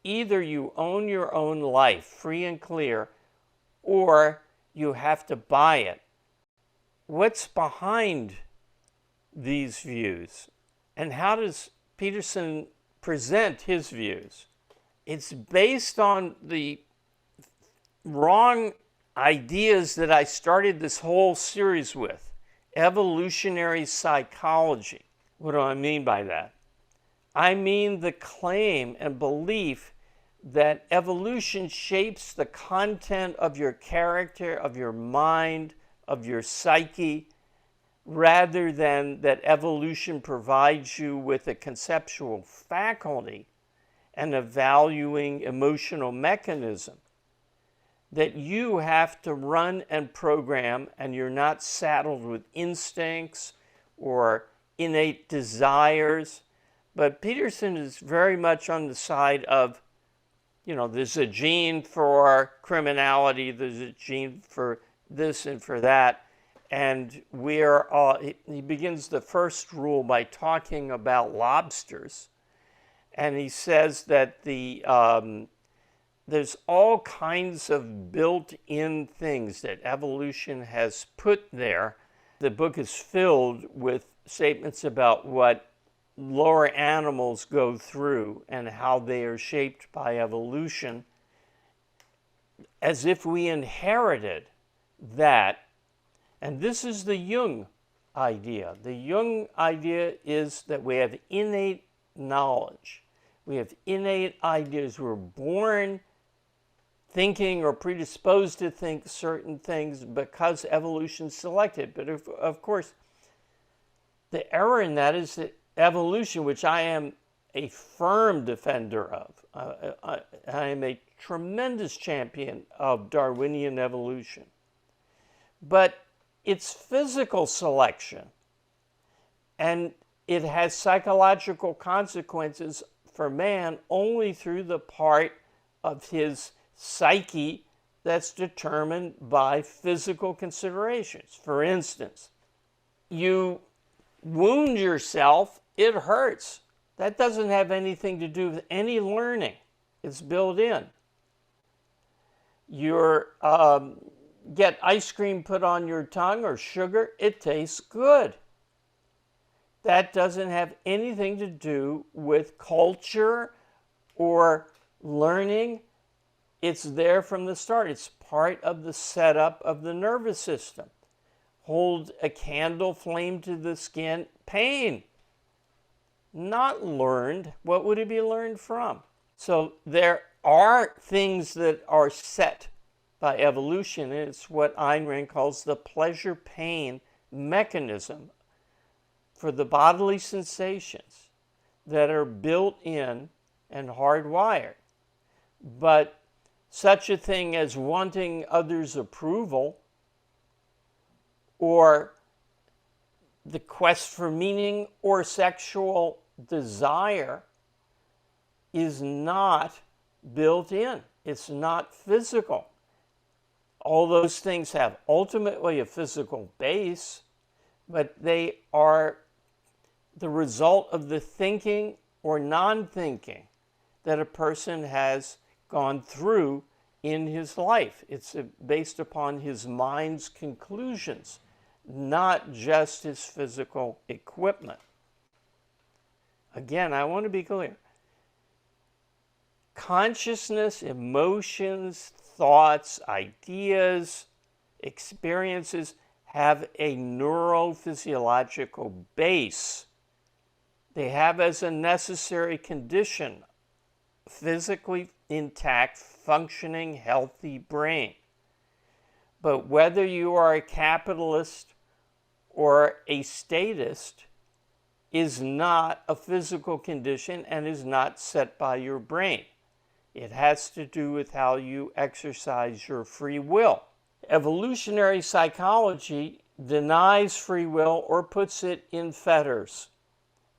either you own your own life free and clear, or you have to buy it. What's behind these views? And how does Peterson present his views? It's based on the wrong ideas that I started this whole series with. Evolutionary psychology. What do I mean by that? I mean the claim and belief that evolution shapes the content of your character, of your mind, of your psyche, rather than that evolution provides you with a conceptual faculty and a valuing emotional mechanism that you have to run and program, and you're not saddled with instincts or innate desires. But Peterson is very much on the side of, there's a gene for criminality, there's a gene for this and for that. And he begins the first rule by talking about lobsters. And he says that there's all kinds of built-in things that evolution has put there. The book is filled with statements about what lower animals go through and how they are shaped by evolution, as if we inherited that. And this is the Jung idea. The Jung idea is that we have innate knowledge. We have innate ideas. We're born thinking or predisposed to think certain things because evolution selected. But of course, the error in that is that evolution, which I am a firm defender of, I am a tremendous champion of Darwinian evolution, but it's physical selection, and it has psychological consequences for man only through the part of his psyche that's determined by physical considerations. For instance, you wound yourself, it hurts. That doesn't have anything to do with any learning. It's built in. You get ice cream put on your tongue or sugar, it tastes good. That doesn't have anything to do with culture or learning. It's there from the start. It's part of the setup of the nervous system. Hold a candle flame to the skin, pain. Not learned. What would it be learned from? So there are things that are set by evolution, and it's what Ayn Rand calls the pleasure-pain mechanism for the bodily sensations that are built in and hardwired. But such a thing as wanting others' approval or the quest for meaning or sexual desire is not built in. It's not physical. All those things have ultimately a physical base, but they are the result of the thinking or non-thinking that a person has gone through in his life. It's based upon his mind's conclusions, not just his physical equipment. Again, I want to be clear. Consciousness, emotions, thoughts, ideas, experiences have a neurophysiological base. They have as a necessary condition physically intact, functioning, healthy brain. But whether you are a capitalist or a statist is not a physical condition and is not set by your brain. It has to do with how you exercise your free will. Evolutionary psychology denies free will or puts it in fetters.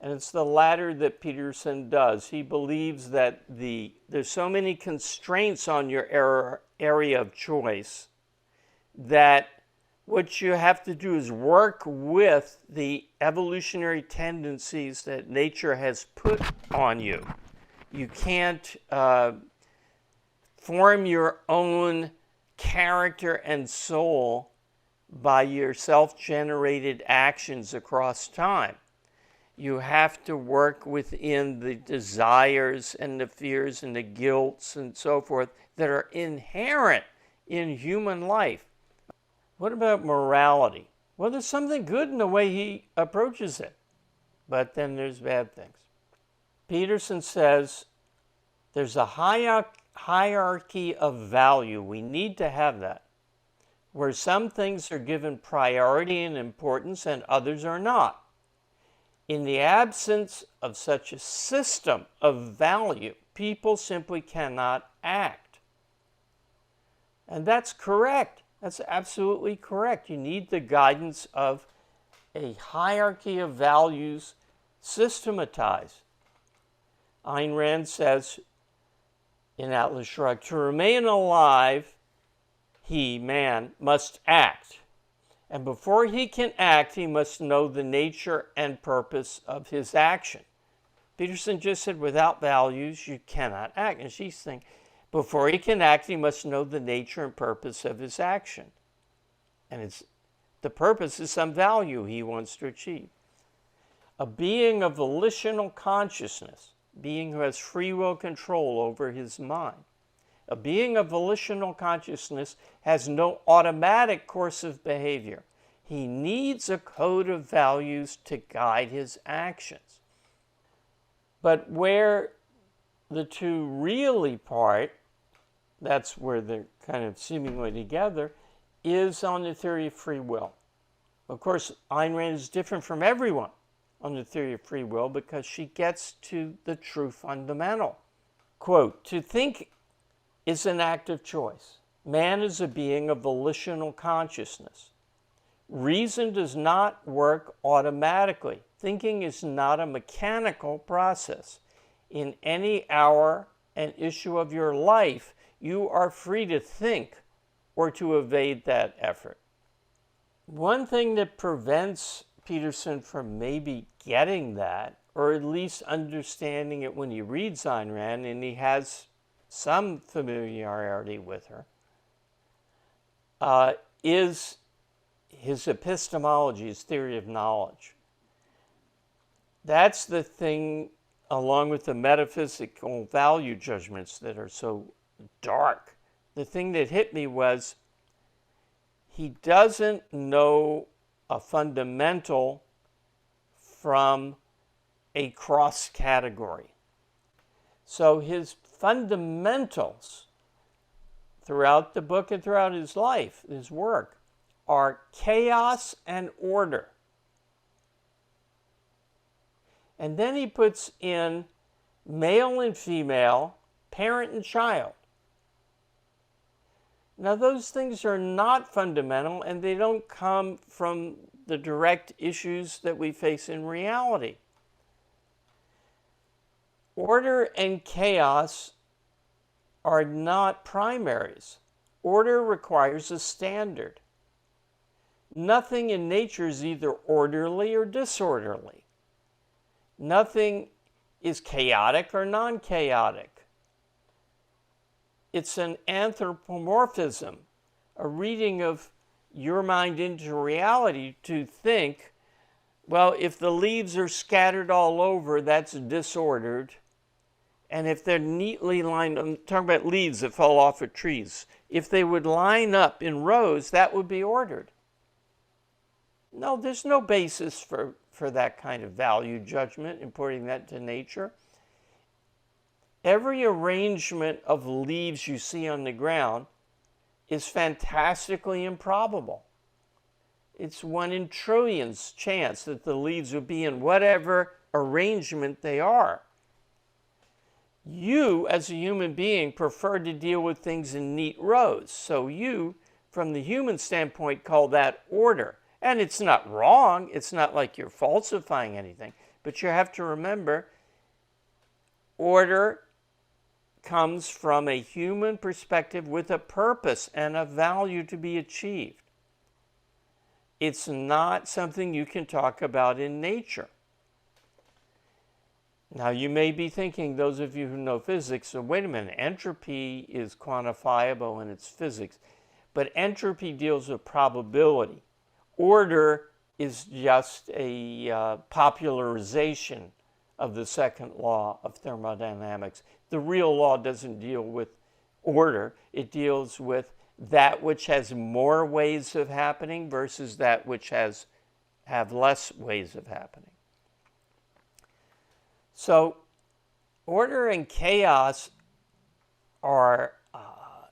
And it's the latter that Peterson does. He believes that there's so many constraints on your area of choice that what you have to do is work with the evolutionary tendencies that nature has put on you. You can't form your own character and soul by your self-generated actions across time. You have to work within the desires and the fears and the guilts and so forth that are inherent in human life. What about morality? Well, there's something good in the way he approaches it, but then there's bad things. Peterson says there's a hierarchy of value. We need to have that, where some things are given priority and importance and others are not. In the absence of such a system of value, people simply cannot act. And that's correct. That's absolutely correct. You need the guidance of a hierarchy of values systematized. Ayn Rand says in Atlas Shrugged, to remain alive, he, man, must act. And before he can act, he must know the nature and purpose of his action. Peterson just said, without values, you cannot act. And she's saying, before he can act, he must know the nature and purpose of his action. And the purpose is some value he wants to achieve. A being of volitional consciousness, being who has free will control over his mind. A being of volitional consciousness has no automatic course of behavior. He needs a code of values to guide his actions. But where the two really part, that's where they're kind of seemingly together, is on the theory of free will. Of course, Ayn Rand is different from everyone on the theory of free will because she gets to the true fundamental. Quote, to think is an act of choice. Man is a being of volitional consciousness. Reason does not work automatically. Thinking is not a mechanical process. In any hour and issue of your life, you are free to think or to evade that effort. One thing that prevents Peterson from maybe getting that, or at least understanding it when he reads Ayn Rand, and he has some familiarity with her, is his epistemology, his theory of knowledge. That's the thing, along with the metaphysical value judgments that are so dark. The thing that hit me was he doesn't know a fundamental from a cross category. So his fundamentals throughout the book and throughout his life, his work, are chaos and order. And then he puts in male and female, parent and child. Now those things are not fundamental and they don't come from the direct issues that we face in reality. Order and chaos are not primaries. Order requires a standard. Nothing in nature is either orderly or disorderly. Nothing is chaotic or non-chaotic. It's an anthropomorphism, a reading of your mind into reality to think, well, if the leaves are scattered all over, that's disordered. And if they're neatly lined, I'm talking about leaves that fall off of trees, if they would line up in rows, that would be ordered. No, there's no basis for that kind of value judgment, importing that to nature. Every arrangement of leaves you see on the ground is fantastically improbable. It's 1 in trillions chance that the leaves would be in whatever arrangement they are. You, as a human being, prefer to deal with things in neat rows. So you, from the human standpoint, call that order. And it's not wrong. It's not like you're falsifying anything. But you have to remember, order comes from a human perspective with a purpose and a value to be achieved. It's not something you can talk about in nature. Now, you may be thinking, those of you who know physics, so wait a minute, entropy is quantifiable and it's physics. But entropy deals with probability. Order is just a popularization of the second law of thermodynamics. The real law doesn't deal with order. It deals with that which has more ways of happening versus that which have less ways of happening. So order and chaos are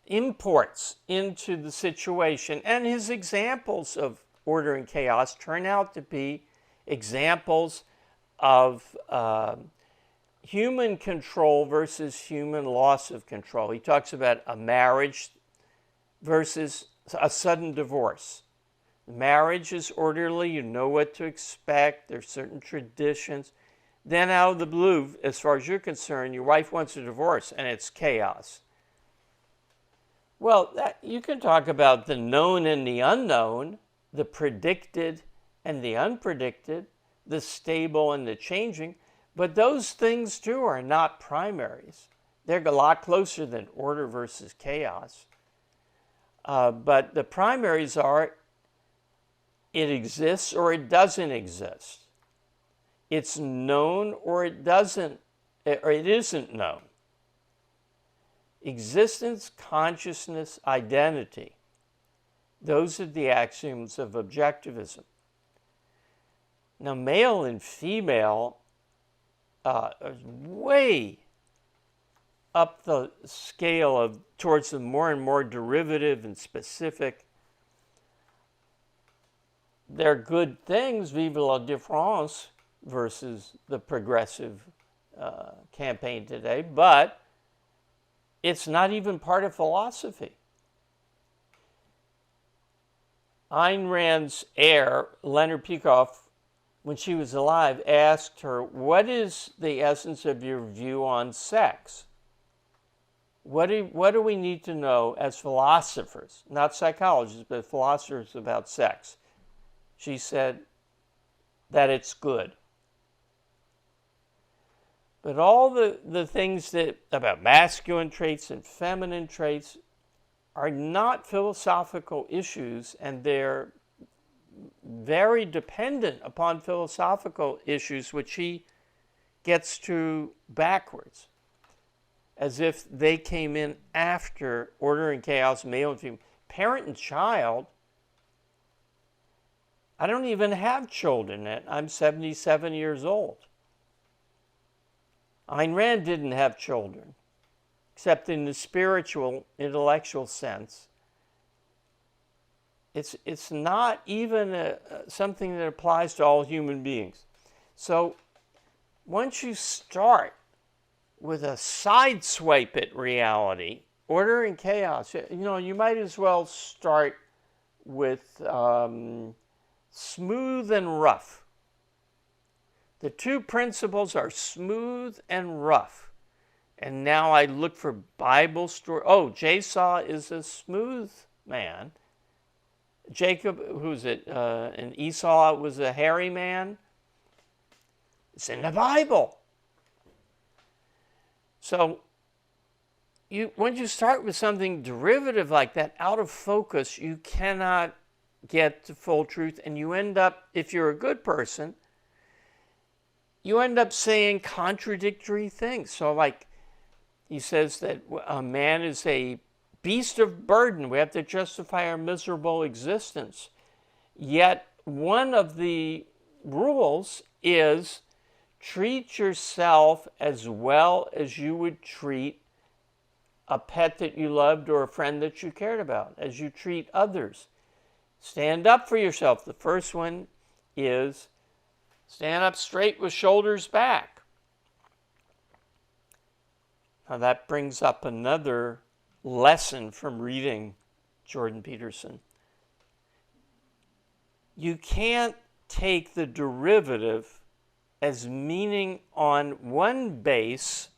imports into the situation, and his examples of order and chaos turn out to be examples of human control versus human loss of control. He talks about a marriage versus a sudden divorce. Marriage is orderly, you know what to expect, there's certain traditions. Then out of the blue, as far as you're concerned, your wife wants a divorce and it's chaos. Well, you can talk about the known and the unknown, the predicted and the unpredicted, the stable and the changing, but those things too are not primaries. They're a lot closer than order versus chaos. But the primaries are it exists or it doesn't exist. It's known or it isn't known. Existence, consciousness, identity. Those are the axioms of objectivism. Now, male and female are way up the scale towards the more and more derivative and specific. They're good things, vive la différence, versus the progressive campaign today, but it's not even part of philosophy. Ayn Rand's heir, Leonard Peikoff, when she was alive, asked her, what is the essence of your view on sex? What do we need to know as philosophers, not psychologists, but philosophers about sex? She said that it's good. But all the things about masculine traits and feminine traits are not philosophical issues, and they're very dependent upon philosophical issues, which he gets to backwards, as if they came in after order and chaos, male and female. Parent and child, I don't even have children yet. I'm 77 years old. Ayn Rand didn't have children, except in the spiritual, intellectual sense. It's not even something that applies to all human beings. So once you start with a side swipe at reality, order and chaos, you might as well start with smooth and rough. The two principles are smooth and rough. And now I look for Bible story. Oh, Jason is a smooth man. Jacob, who's it? And Esau was a hairy man. It's in the Bible. So once you start with something derivative like that, out of focus, you cannot get to full truth. And you end up, if you're a good person, you end up saying contradictory things. So like he says that a man is a beast of burden. We have to justify our miserable existence. Yet one of the rules is treat yourself as well as you would treat a pet that you loved or a friend that you cared about, as you treat others. Stand up for yourself. The first one is stand up straight with shoulders back. Now that brings up another lesson from reading Jordan Peterson. You can't take the derivative as meaning on one base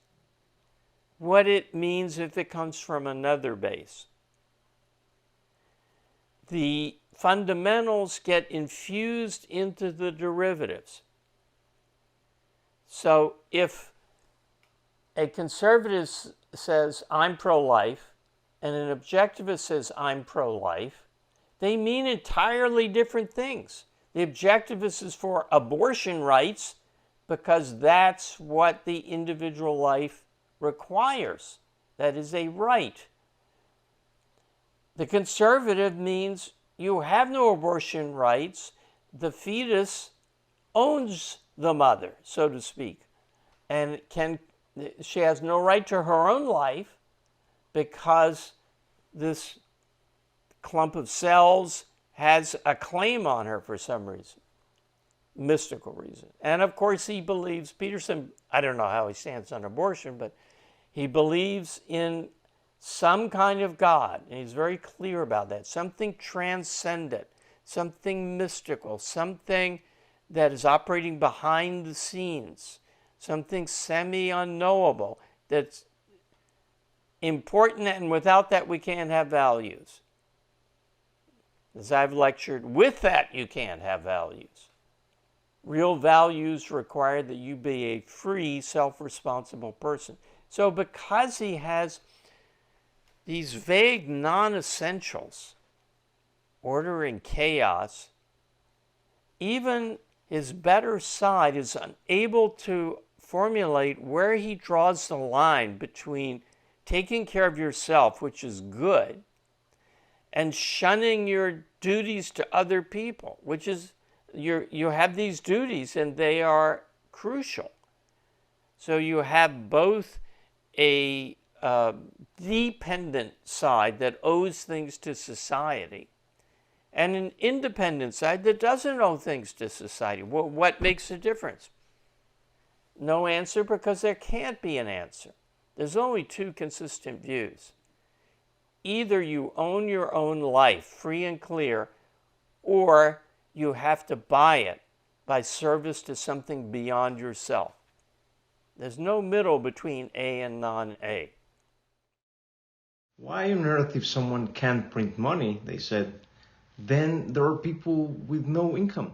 what it means if it comes from another base. The fundamentals get infused into the derivatives. So if a conservative says, I'm pro-life, and an objectivist says, I'm pro-life, they mean entirely different things. The objectivist is for abortion rights because that's what the individual life requires. That is a right. The conservative means you have no abortion rights. The fetus owns the mother, so to speak, and she has no right to her own life because this clump of cells has a claim on her for some reason, mystical reason. And of course he believes, Peterson, I don't know how he stands on abortion, but he believes in some kind of God, and he's very clear about that, something transcendent, something mystical, something that is operating behind the scenes, something semi-unknowable that's important, and without that we can't have values. As I've lectured, with that you can't have values. Real values require that you be a free, self-responsible person. So because he has these vague non-essentials, order and chaos, even his better side is unable to formulate where he draws the line between taking care of yourself, which is good, and shunning your duties to other people, which is, you have these duties and they are crucial. So you have both a dependent side that owes things to society and an independent side that doesn't owe things to society. Well, what makes a difference? No answer, because there can't be an answer. There's only two consistent views. Either you own your own life, free and clear, or you have to buy it by service to something beyond yourself. There's no middle between A and non-A. Why on earth, if someone can't print money, they said, then there are people with no income?